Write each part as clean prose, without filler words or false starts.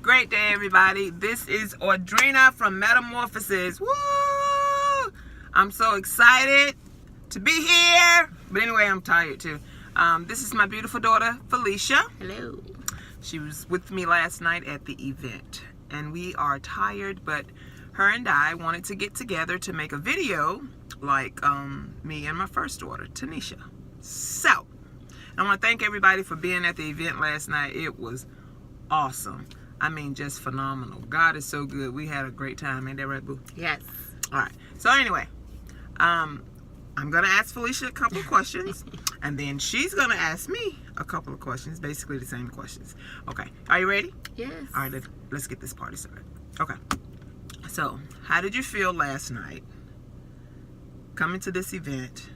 Great day, everybody. This is Audrina from Metamorphosis. Woo! I'm so excited to be here. But anyway, I'm tired too. This is my beautiful daughter, Felicia. Hello. She was with me last night at the event. And we are tired, but her and I wanted to get together to make a video like me and my first daughter, Tanisha. So, I want to thank everybody for being at the event last night. It was awesome. I mean, just phenomenal. God is so good. We had a great time. Ain't that right, boo? Yes. All right. So anyway, I'm going to ask Felicia a couple of questions. And then she's going to ask me a couple of questions. Basically the same questions. Okay. Are you ready? Yes. All right. Let's get this party started. Okay. So, how did you feel last night coming to this event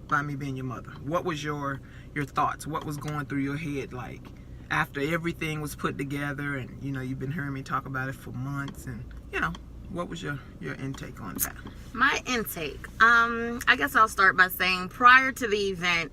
by me being your mother? What was your thoughts? What was going through your head like after everything was put together, and you've been hearing me talk about it for months, and what was your intake on that? My intake, I guess I'll start by saying prior to the event,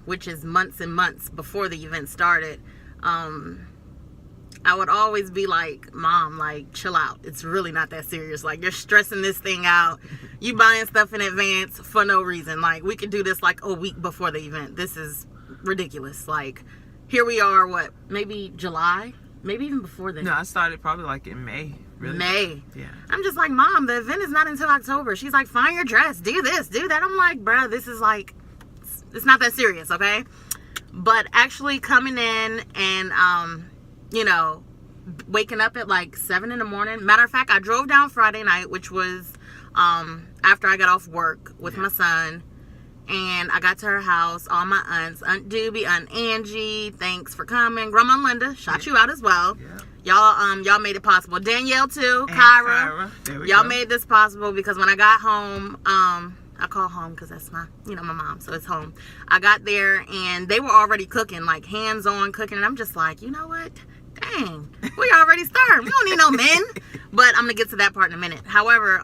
which is months and months before the event started, I would always be like, Mom, like, chill out. It's really not that serious. Like, you're stressing this thing out. You buying stuff in advance for no reason. Like, we could do this like a week before the event. This is ridiculous. Like, here we are, maybe July? Maybe even before then. No, I started probably like in May. Really? May. Yeah. I'm just like, Mom, the event is not until October. She's like, find your dress. Do this, do that. I'm like, bruh, this is like, it's not that serious, okay? But actually coming in and, waking up at like 7 in the morning. Matter of fact, I drove down Friday night, which was after I got off work with my son. And I got to her house, all my aunts, Aunt Doobie, Aunt Angie, thanks for coming. Grandma Linda, shout you out as well. Yeah. Y'all made it possible. Danielle too, And Kyra. Y'all made this possible because when I got home, I call home because that's my mom, so it's home. I got there and they were already cooking, like hands-on cooking. And I'm just like, you know what? Dang, we already started. We don't need no men. But I'm going to get to that part in a minute. However,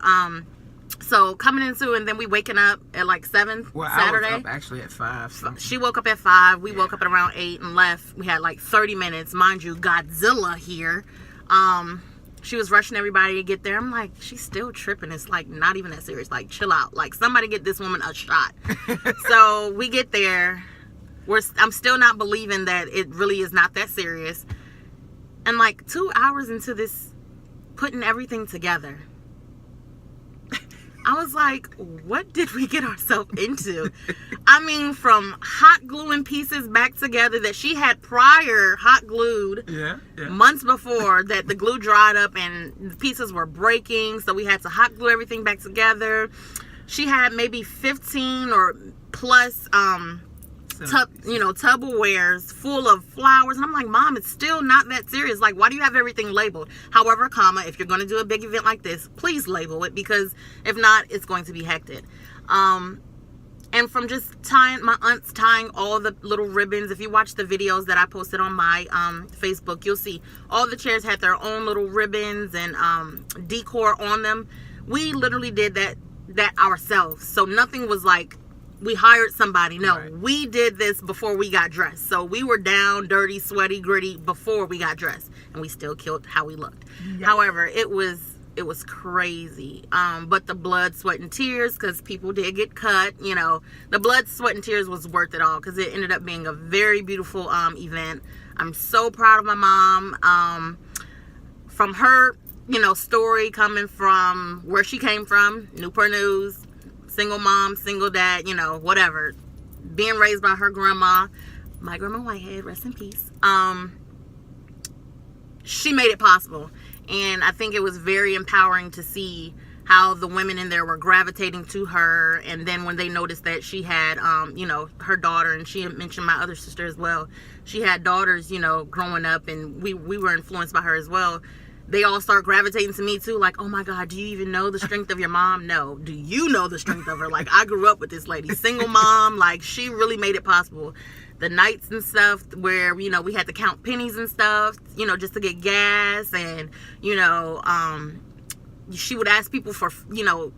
so coming into, and then we waking up at like 7 Saturday. I was up actually at 5. So. She woke up at 5. We woke up at around 8 and left. We had like 30 minutes. Mind you, Godzilla here. She was rushing everybody to get there. I'm like, she's still tripping. It's like not even that serious. Like, chill out. Like, somebody get this woman a shot. So we get there. I'm still not believing that it really is not that serious. And like 2 hours into this, putting everything together, I was like, what did we get ourselves into? I mean, from hot gluing pieces back together that she had prior hot glued months before, that the glue dried up and the pieces were breaking. So we had to hot glue everything back together. She had maybe 15 or plus Tupperwares full of flowers, and I'm like, Mom, it's still not that serious. Like, why do you have everything labeled? However, if you're going to do a big event like this, please label it, because if not, it's going to be hectic. And from just my aunts tying all the little ribbons, if you watch the videos that I posted on my Facebook, you'll see all the chairs had their own little ribbons and decor on them. We literally did that ourselves, so nothing was like we hired somebody. No, right. We did this before we got dressed. So we were down, dirty, sweaty, gritty before we got dressed, and we still killed how we looked. Yeah. However, it was crazy. But the blood, sweat, and tears, because people did get cut. The blood, sweat, and tears was worth it all, because it ended up being a very beautiful event. I'm so proud of my mom. From her, story, coming from where she came from, Newport News. Single mom, single dad, whatever. Being raised by her grandma, my grandma Whitehead, rest in peace. She made it possible. And I think it was very empowering to see how the women in there were gravitating to her. And then when they noticed that she had, her daughter, and she had mentioned my other sister as well. She had daughters, growing up, and we were influenced by her as well. They all start gravitating to me too, like, oh my God, do you even know the strength of your mom? No. Do you know the strength of her? Like, I grew up with this lady, single mom, like, she really made it possible. The nights and stuff where, we had to count pennies and stuff, just to get gas, and, she would ask people for,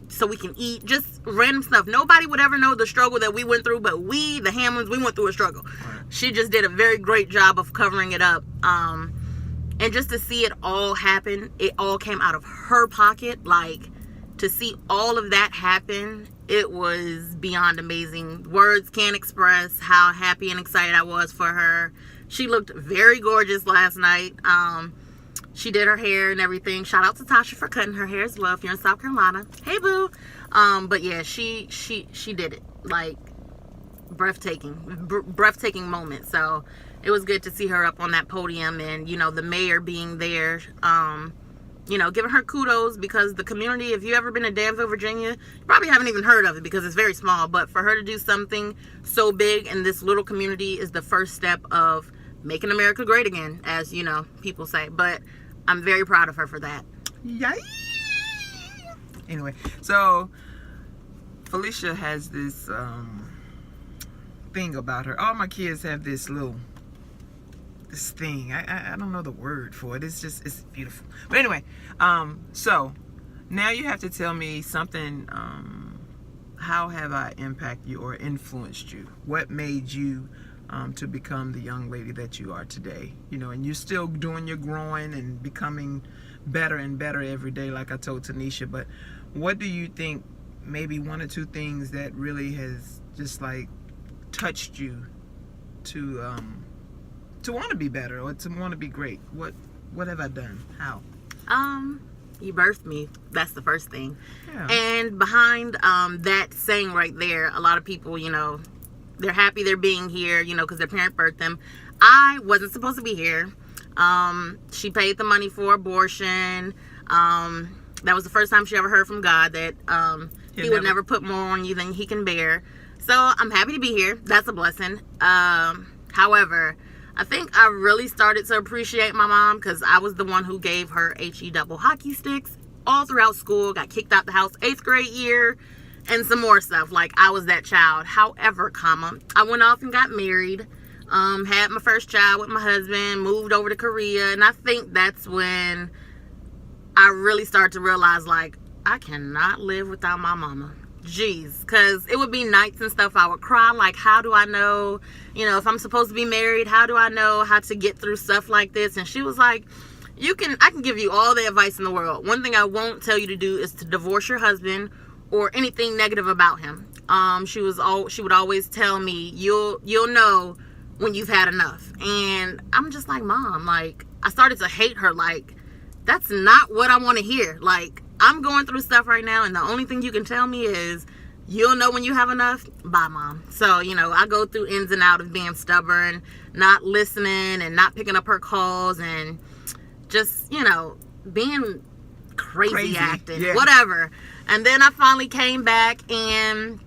so we can eat, just random stuff. Nobody would ever know the struggle that we went through, but we, the Hamlins, we went through a struggle. Right. She just did a very great job of covering it up. And just to see it all happen, it all came out of her pocket. Like, to see all of that happen, it was beyond amazing. Words can't express how happy and excited I was for her. She looked very gorgeous last night. She did her hair and everything. Shout out to Tasha for cutting her hair as well if you're in South Carolina. Hey, boo. But yeah, she did it. Like, breathtaking moment. So it was good to see her up on that podium, and the mayor being there, giving her kudos, because the community, if you ever been to Danville, Virginia, you probably haven't even heard of it because it's very small, but for her to do something so big in this little community is the first step of making America great again, as people say. But I'm very proud of her for that. Yay! Anyway, so Felicia has this thing about her. All my kids have this thing. I don't know the word for it. It's beautiful. But anyway, so now you have to tell me something. How have I impacted you or influenced you? What made you to become the young lady that you are today? And you're still doing your growing and becoming better and better every day, like I told Tanisha. But what do you think, maybe one or two things that really has just like touched you to want to be better or to want to be great? What have I done? How? You birthed me. That's the first thing. Yeah. And behind that saying right there, a lot of people, they're happy they're being here, because their parent birthed them. I wasn't supposed to be here. She paid the money for abortion. That was the first time she ever heard from God that he would never put more on you than he can bear. So I'm happy to be here. That's a blessing. However, I think I really started to appreciate my mom because I was the one who gave her HE double hockey sticks all throughout school. Got kicked out the house 8th grade year and some more stuff. Like, I was that child. However, I went off and got married. Had my first child with my husband, moved over to Korea, and I think that's when I really started to realize, like, I cannot live without my mama. Jeez, because it would be nights and stuff I would cry, like, how do I know, if I'm supposed to be married, how do I know how to get through stuff like this? And she was like, I can give you all the advice in the world. One thing I won't tell you to do is to divorce your husband or anything negative about him. She would always tell me, you'll know when you've had enough. And I'm just like, Mom, like, I started to hate her. Like, that's not what I want to hear. Like, I'm going through stuff right now, and the only thing you can tell me is you'll know when you have enough. Bye, Mom. So, I go through ins and out of being stubborn, not listening and not picking up her calls, and just, being crazy acting, yeah. Whatever. And then I finally came back, and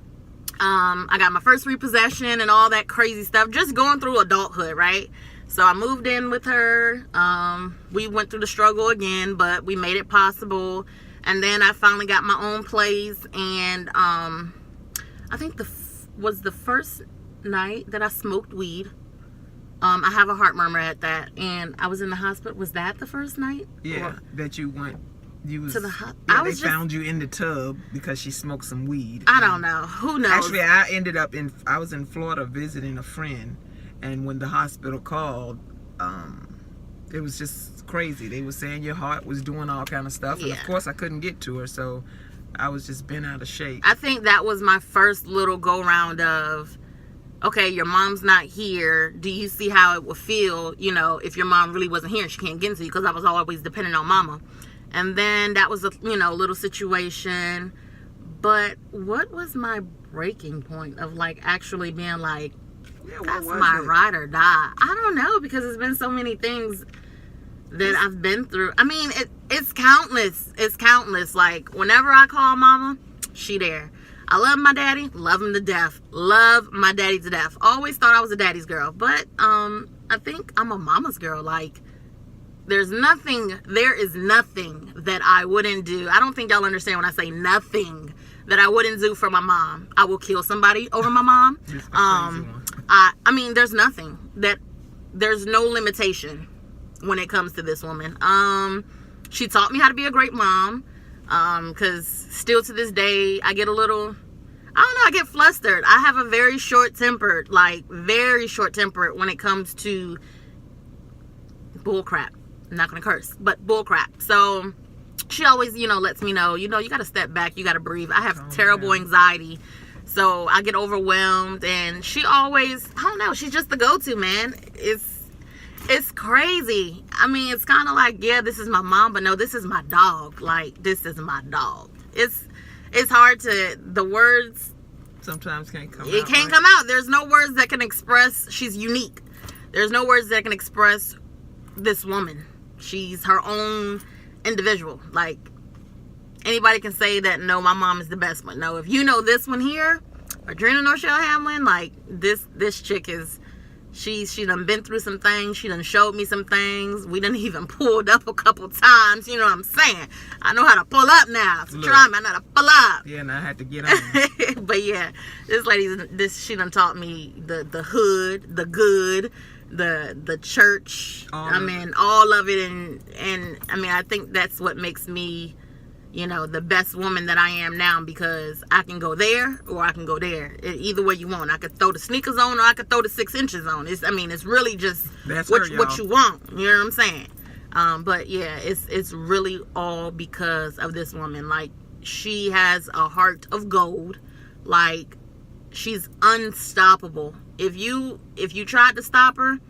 I got my first repossession and all that crazy stuff, just going through adulthood, right? So I moved in with her. We went through the struggle again, but we made it possible. And then I finally got my own place, and I think was the first night that I smoked weed. I have a heart murmur at that, and I was in the hospital. Was that the first night? Yeah, that you went. You was to the yeah, they found you in the tub because she smoked some weed. I don't know. Who knows? Actually, I was in Florida visiting a friend, and when the hospital called, it was just crazy. They were saying your heart was doing all kind of stuff, and of course I couldn't get to her, so I was just bent out of shape. I think that was my first little go round of, okay, your mom's not here. Do you see how it would feel, if your mom really wasn't here and she can't get into you? Because I was always dependent on Mama. And then that was a little situation. But what was my breaking point of, like, actually being like, that's my ride or die? I don't know, because it's been so many things that I've been through. I mean, it's countless. It's countless. Like, whenever I call Mama, she there. I love my daddy. Love him to death. Love my daddy to death. Always thought I was a daddy's girl. But I think I'm a mama's girl. Like, there is nothing that I wouldn't do. I don't think y'all understand when I say nothing that I wouldn't do for my mom. I will kill somebody over my mom. I mean, there's nothing there's no limitation when it comes to this woman. She taught me how to be a great mom. Because still to this day, I get a little, I don't know, I get flustered. I have a very short-tempered, when it comes to bull crap. I'm not going to curse, but bull crap. So she always, lets me know, you got to step back. You got to breathe. I have terrible anxiety. So I get overwhelmed, and she always, I don't know, she's just the go-to, man. It's crazy. I mean, it's kind of like, yeah, this is my mom, but no, this is my dog. Like, this is my dog. It's hard to, the words sometimes can't come out. It can't come out. There's no words that can express, she's unique. There's no words that can express this woman. She's her own individual. Like, anybody can say that, no, my mom is the best one. No, if you know this one here, Adrena Norshell Hamlin, like, this chick is, she done been through some things. She done showed me some things. We done even pulled up a couple times. You know what I'm saying? I know how to pull up now. So try me. I know how to pull up. Yeah, and I had to get on. But yeah, this lady, she done taught me the hood, the good, the church. All of it. And I mean, I think that's what makes me, the best woman that I am now, because I can go there or I can go there. Either way you want. I could throw the sneakers on or I could throw the 6 inches on. It's really just what you want. You know what I'm saying? But yeah, it's really all because of this woman. Like, she has a heart of gold. Like, she's unstoppable. If you tried to stop her,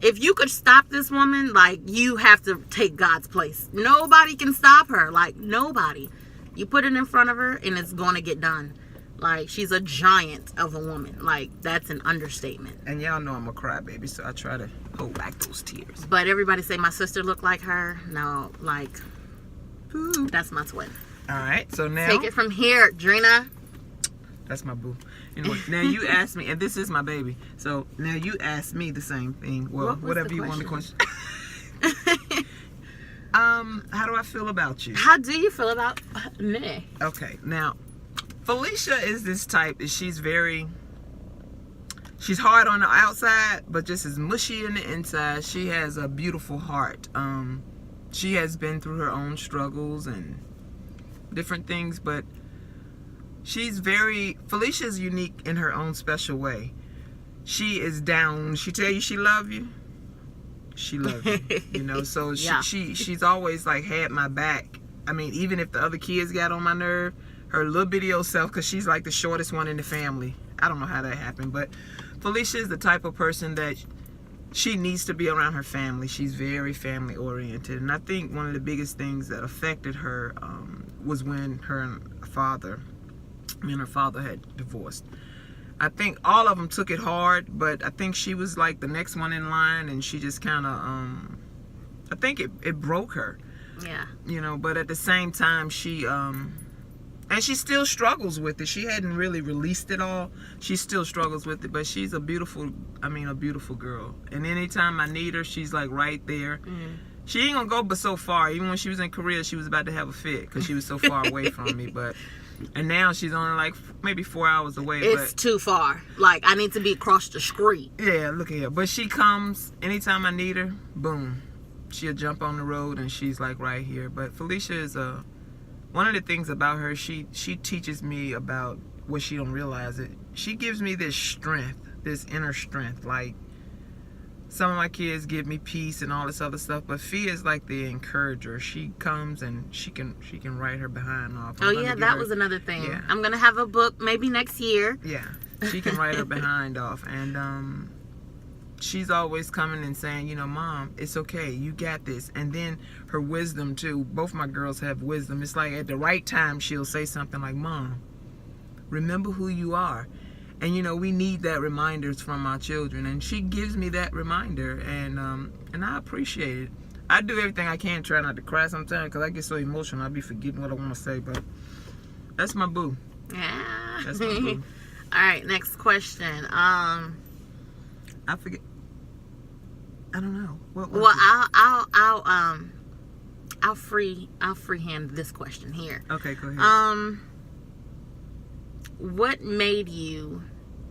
if you could stop this woman, like, you have to take God's place. Nobody can stop her. Like, nobody. You put it in front of her and it's going to get done. Like, she's a giant of a woman. Like, that's an understatement. And y'all know I'm a crybaby, so I try to hold back those tears. But everybody say my sister looked like her. No, like, that's my twin. All right, so now. Take it from here, Drina. That's my boo. Anyway, now you asked me, and this is my baby. So now you asked me the same thing. Well, whatever you want to question. How do I feel about you? How do you feel about me? Okay, now Felicia is this type. She's hard on the outside, but just as mushy in the inside. She has a beautiful heart. She has been through her own struggles and different things, but Felicia's unique in her own special way. She is down. She tell you she love you. She love you. So yeah. she's always like had my back. I mean, even if the other kids got on my nerve, her little bitty old self, because she's like the shortest one in the family. I don't know how that happened, but Felicia is the type of person that she needs to be around her family. She's very family oriented, and I think one of the biggest things that affected her was when me and her father had divorced. I think all of them took it hard, but I think she was like the next one in line, and she just kind of I think it broke her. Yeah. But at the same time, she and she still struggles with it. She hadn't really released it all. She still struggles with it, but she's a beautiful girl. And anytime I need her, she's like right there. Mm-hmm. She ain't gonna go but so far. Even when she was in Korea, she was about to have a fit because she was so far away from me. And now she's only like maybe 4 hours away. It's too far. Like, I need to be across the street. Yeah, look at her. But she comes anytime I need her. Boom, she'll jump on the road and she's like right here. But Felicia is one of the things about her. She teaches me about what she don't realize. It. She gives me this strength, this inner strength. Like, some of my kids give me peace and all this other stuff, but Fia is like the encourager. She comes and she can write her behind off. That was another thing. Yeah. I'm gonna have a book maybe next year. Yeah, she can write her behind off, and she's always coming and saying, Mom, it's okay, you got this. And then her wisdom too. Both my girls have wisdom. It's like at the right time she'll say something like, Mom, remember who you are. And we need that reminders from our children, and she gives me that reminder, and I appreciate it. I do everything I can, try not to cry sometimes, because I get so emotional. I be forgetting what I want to say, but that's my boo. Yeah. That's my boo. All right, next question. I forget. I don't know. What was it? I'll freehand this question here. Okay, go ahead. What made you,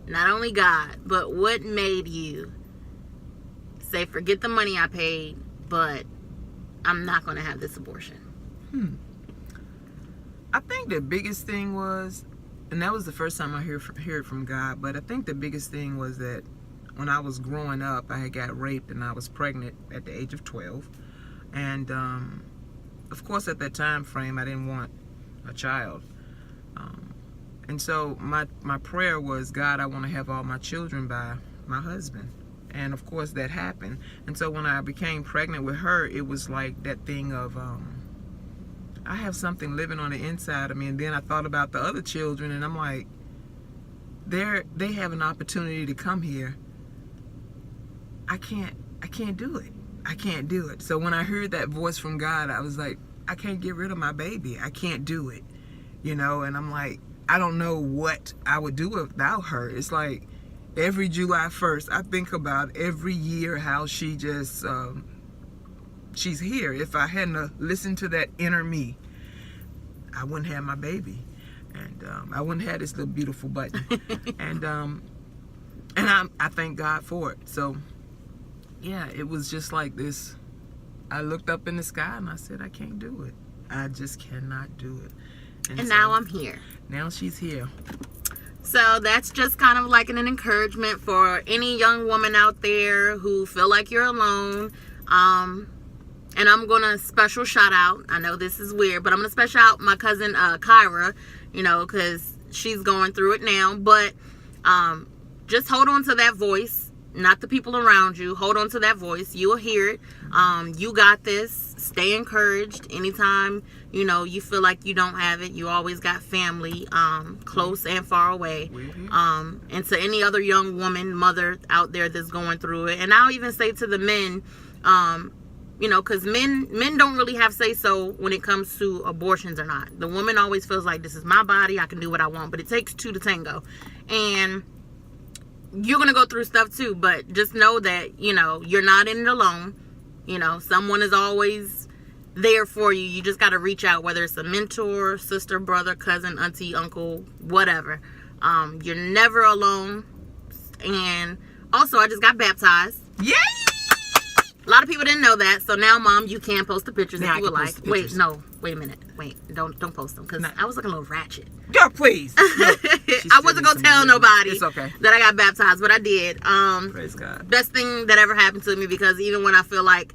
not only God, but what made you say, forget the money I paid, but I'm not going to have this abortion? I think the biggest thing was, and that was the first time I heard from God, but I think the biggest thing was that when I was growing up, I had got raped and I was pregnant at the age of 12. And, of course, at that time frame, I didn't want a child. And so my prayer was, God, I want to have all my children by my husband. And, of course, that happened. And so when I became pregnant with her, it was like that thing of, I have something living on the inside of me. And then I thought about the other children, and I'm like, they have an opportunity to come here. I can't do it. I can't do it. So when I heard that voice from God, I was like, I can't get rid of my baby. I can't do it. You know, and I'm like, I don't know what I would do without her. It's like every July 1st, I think about every year how she just, she's here. If I hadn't listened to that inner me, I wouldn't have my baby. And I wouldn't have this little beautiful button. And I thank God for it. So, yeah, it was just like this. I looked up in the sky and I said, I can't do it. I just cannot do it. And so, now I'm here. Now she's here. So that's just kind of like an encouragement for any young woman out there who feel like you're alone. And I'm going to special shout out. I know this is weird, but I'm going to special out my cousin Kyra, you know, because she's going through it now. But just hold on to that voice, not the people around you. Hold on to that voice. You will hear it. You got this. Stay encouraged. Anytime, you know, you feel like you don't have it, you always got family, close and far away. And to any other young woman, mother out there that's going through it. And I'll even say to the men, you know, because men don't really have say-so when it comes to abortions or not. The woman always feels like, this is my body, I can do what I want. But it takes two to tango. And you're going to go through stuff too. But just know that, you know, you're not in it alone. You know, someone is always there for you. You just got to reach out, whether it's a mentor, sister, brother, cousin, auntie, uncle, whatever. You're never alone. And also, I just got baptized. Yay! A lot of people didn't know that. So now, Mom, you can post the pictures Now if you would like. Wait, no. Wait a minute. Wait. Don't post them. Because I was looking a little ratchet. Girl, please. Look, I wasn't going to tell nobody it's okay. that I got baptized, but I did. Praise God. Best thing that ever happened to me, because even when I feel like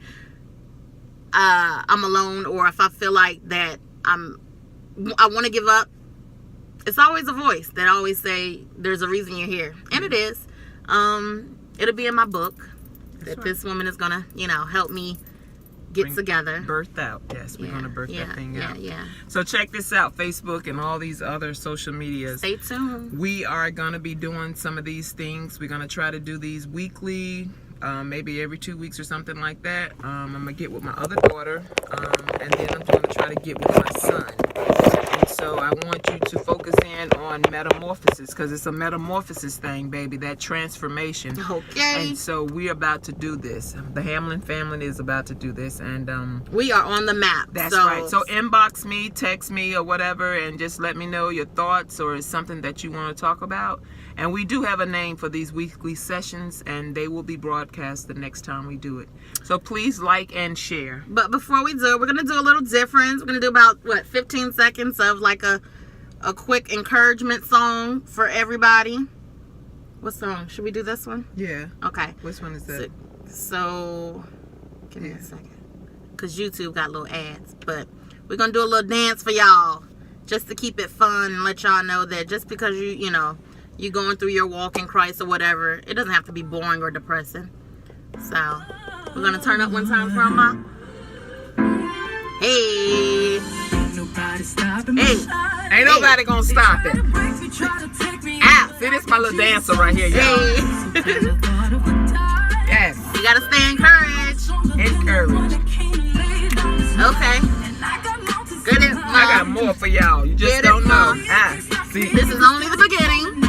I'm alone, or if I feel like that I want to give up, it's always a voice that always say, there's a reason you're here. And it is. It'll be in my book. That this woman is gonna, you know, help me get together. Birth out. Yes, we're gonna birth that thing out. Yeah. So check this out, Facebook and all these other social medias. Stay tuned. We are gonna be doing some of these things. We're gonna try to do these weekly, maybe every 2 weeks or something like that. I'm gonna get with my other daughter, and then I'm gonna try to get with my son. And so I want you to focus in on metamorphosis, because it's a metamorphosis thing, baby, that transformation. Okay. And so we're about to do this. The Hamlin family is about to do this, and we are on the map. That's right. So inbox me, text me, or whatever, and just let me know your thoughts, or something that you want to talk about. And we do have a name for these weekly sessions, and they will be broadcast the next time we do it. So please like and share. But before we do it, we're going to do a little different. We're going to do about, 15 seconds of like a quick encouragement song for everybody. What song? Should we do this one? Yeah. Okay. Which one is that? So give me a second. Because YouTube got little ads. But we're going to do a little dance for y'all. Just to keep it fun and let y'all know that just because you're going through your walk in Christ or whatever, it doesn't have to be boring or depressing. So, we're going to turn up one time for Mama. Hey. Hey. Ain't nobody going to stop it. Ah, see, this my little dancer right here, y'all. Hey. Yes. You got to stay encouraged. Encouraged. Okay. Good. I got more for y'all. You just don't know. See. This is only the beginning.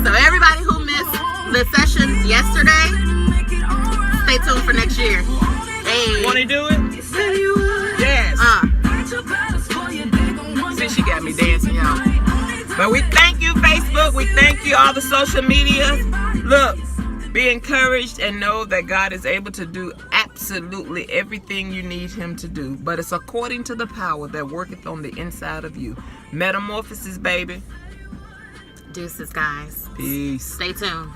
So everybody who missed the session yesterday, stay tuned for next year. Hey. Want to do it? Yes. See, she got me dancing, y'all. But we thank you, Facebook. We thank you, all the social media. Look, be encouraged and know that God is able to do absolutely everything you need him to do. But it's according to the power that worketh on the inside of you. Metamorphosis, baby. Deuces, guys. Peace. Stay tuned.